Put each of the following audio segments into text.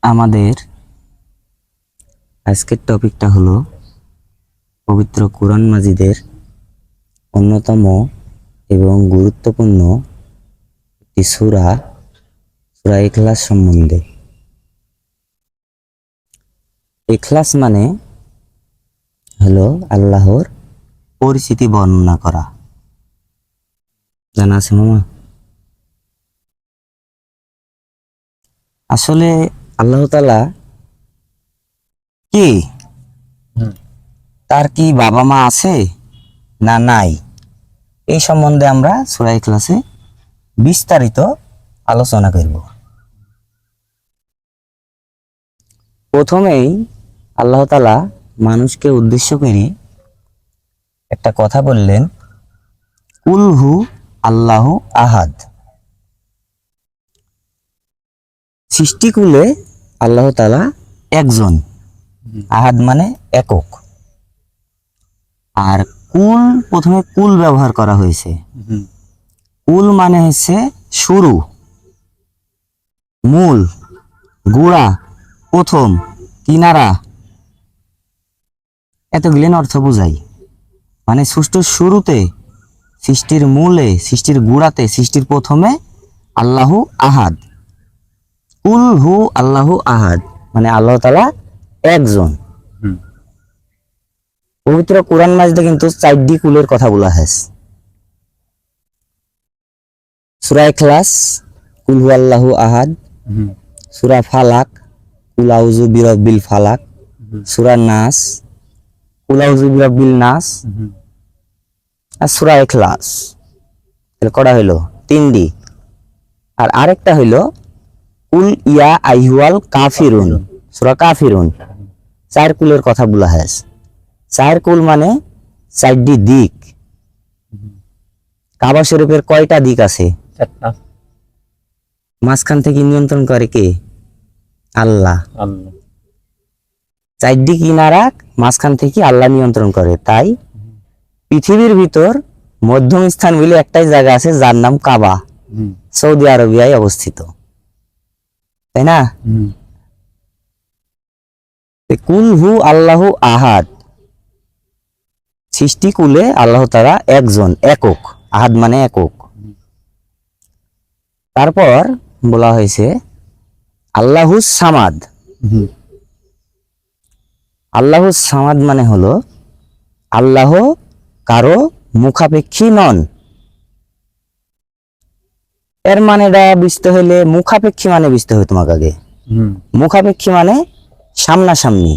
আমাদের আজকের টপিকটা হলো পবিত্র কোরআন মাজিদের অন্যতম এবং গুরুত্বপূর্ণ একটি সূরা ইখলাস সম্বন্ধে। ইখলাস মানে হলো আল্লাহর পরিচিতি বর্ণনা করা। জানা আছে মামা? আসলে আল্লাহ তাআলা কি, তার কি বাবা মা আছে না নাই, এই সম্বন্ধে আমরা সূরা ইখলাসে বিস্তারিত আলোচনা করব। প্রথমেই আল্লাহ তাআলা মানুষকে উদ্দেশ্য করে একটা কথা বললেন, কুল হু আল্লাহু আহাদ। সৃষ্টিকুলে আল্লাহ তাআলা একজন, আহাদ মানে একক। আর কুল, প্রথমে কুল ব্যবহার করা হয়েছে। কুল মানে হচ্ছে শুরু, মূল, গোড়া, প্রথম, কিনারা, এতগুলেন অর্থ বোঝায়। মানে সৃষ্টির শুরুতে, সৃষ্টির মূলে, সৃষ্টির গোড়াতে, সৃষ্টির প্রথমে আল্লাহু আহাদ। কুল হু আল্লাহু আহাদ মানে আল্লাহ তাআলা একজন। পবিত্র কোরআন মাজিদে কিন্তু 4টি কুলের কথা বলা হয়েছে। সূরা ইখলাস কুল হু আল্লাহু আহাদ, সূরা ফালাক কুল আউযু বিরাব্বিল ফালাক, সূরা নাস কুল আউযু বিরাব্বিল নাস, আর সূরা ইখলাস। তাহলে কটা হইলো? 3টি। আর আরেকটা হইলো কুল ইয়া আইয়ুহাল কাফিরুন, সূরা কাফিরুন। 4 কুলের কথা বলা হয়েছে। 4 কুল মানে 4টি দিক। কাবা শরীফের কয়টা দিক আছে? 4টা। মাঝখান থেকে নিয়ন্ত্রণ করে কে? আল্লাহ। 4টি কিনারা মাঝখান থেকে আল্লাহ নিয়ন্ত্রণ করে। তাই পৃথিবীর ভিতর মধ্যম স্থান বলে একটাই জায়গা আছে যার নাম কাবা, সৌদি আরবিয়ায় অবস্থিত, তাই না? কুল হু আল্লাহু আহাদ, সৃষ্টি কুলে আল্লাহ তাআলা একজন, একক। আহাদ মানে একক। তারপর বলা হয়েছে আল্লাহু সামাদ। আল্লাহু সামাদ মানে হলো আল্লাহ কারো মুখাপেক্ষী নন। এর মানেটা বুঝতে হলে মুখাপেক্ষী মানে বুঝতে হবে তোমাকে আগে। মুখাপেক্ষী মানে সামনাসামনি।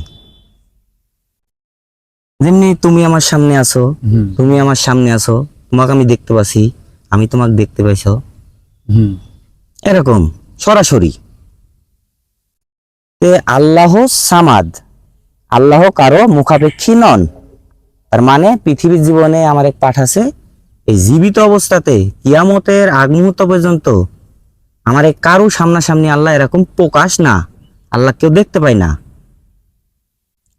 যেমনি তুমি আমার সামনে আছো, তুমি আমার সামনে আছো, তোমাকে আমি দেখতে পাচ্ছি, আমি তোমাকে দেখতে পাইছো, এরকম সরাসরি। আল্লাহ সামাদ, আল্লাহ কারো মুখাপেক্ষী নন। তার মানে পৃথিবীর জীবনে আমার এক পাঠ আছে, এই জীবিত অবস্থাতে কিয়ামতের আগ মুহূর্ত পর্যন্ত আমার এক কারো সামনাসামনি আল্লাহ এরকম প্রকাশ না, আল্লাহ কেউ দেখতে পায় না,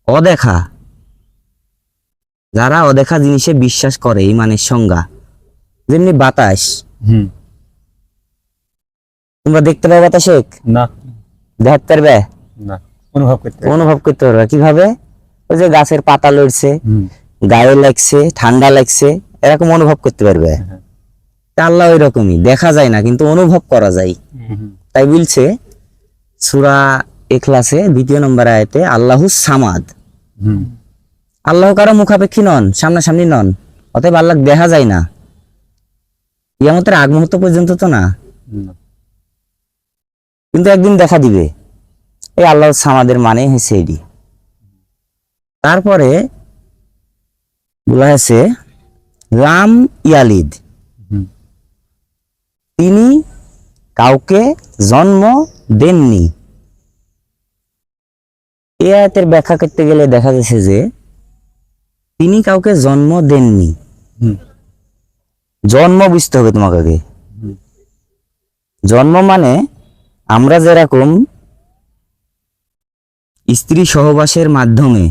অদেখা। যারা অদেখা জিনিসে বিশ্বাস করে, ইমানের সংজ্ঞা। যেমনি বাতাস, তোমরা দেখতে পাবে বাতাসে? না। দেখতে পারবে না, অনুভব করতে পারবে। কিভাবে? ওই যে গাছের পাতা লড়ছে, গায়ে লাগছে, ঠান্ডা লাগছে, এরকম অনুভব করতে পারবে। আল্লাহ ওই রকমই, দেখা যায় না কিন্তু অনুভব করা যায়। তাই বলছে সূরা ইখলাসে 2 নম্বর আয়াতে আল্লাহু সামাদ, আল্লাহ কারো মুখাপেক্ষী নন, সামনাসামনি নন, অতএব আল্লাহ দেখা যায় না কিয়ামতের আগ মুহূর্ত পর্যন্ত তো না, কিন্তু একদিন দেখা দিবে। এই আল্লাহ সামাদের মানে হয়েছে এটি। তারপরে বলা হয়েছে লাম ইয়ালিদ, তিনি কাউকে জন্ম দেননি। এই আয়াতের ব্যাখ্যা করতে গেলে দেখা যাচ্ছে যে তিনি কাউকে জন্ম দেননি। জন্ম বুঝতে হবে তোমাকে আগে। জন্ম মানে আমরা যেরকম স্ত্রী সহবাসের মাধ্যমে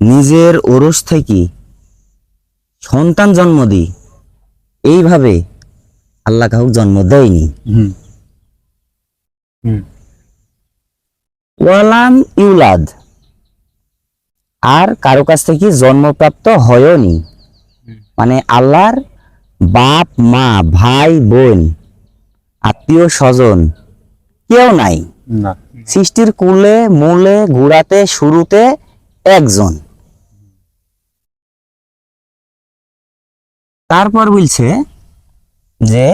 নিজের ওরস থেকে সন্তান জন্ম দিই, এইভাবে আল্লাহ কাউকে জন্ম দেয়নি। ওয়ালাম ইউলাদ, আর কারো কাছ থেকে জন্মপ্রাপ্ত হয়নি, মানে আল্লাহর বাপ মা ভাই বোন আত্মীয় স্বজন কেউ নাই, না। সৃষ্টির কুলে মূলে গোড়াতে শুরুতে একজন। তারপর বলছে যে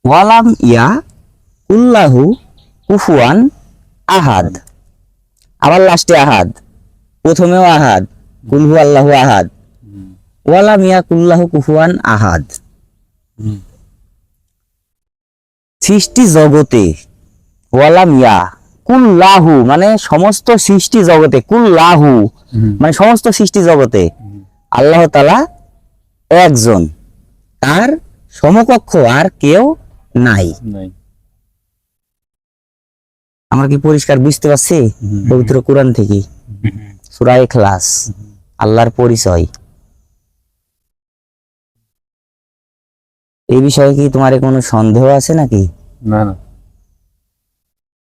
ওয়ালাম ইয়া উল্লাহু কুফুয়ান আহাদ, আবার লাস্টে আহাদ, প্রথমেও আহাদ, কুলহু আল্লাহু আহাদ, ওয়ালাম ইয়া কুল্লাহু কুফুয়ান আহাদ। সৃষ্টি জগতে ওয়ালাম ইয়া কুল্লাহু মানে সমস্ত সৃষ্টি জগতে, কুল্লাহু মানে সমস্ত সৃষ্টি জগতে আল্লাহ তাআলা একজন, তার সমকক্ষ আর কেউ নাই। আমরা কি পরিষ্কার বুঝতে পারছি পবিত্র কোরআন থেকে? সূরা ইখলাস, আল্লাহর পরিচয়। এই বিষয়ে কি তোমার কোনো সন্দেহ আছে নাকি? না না।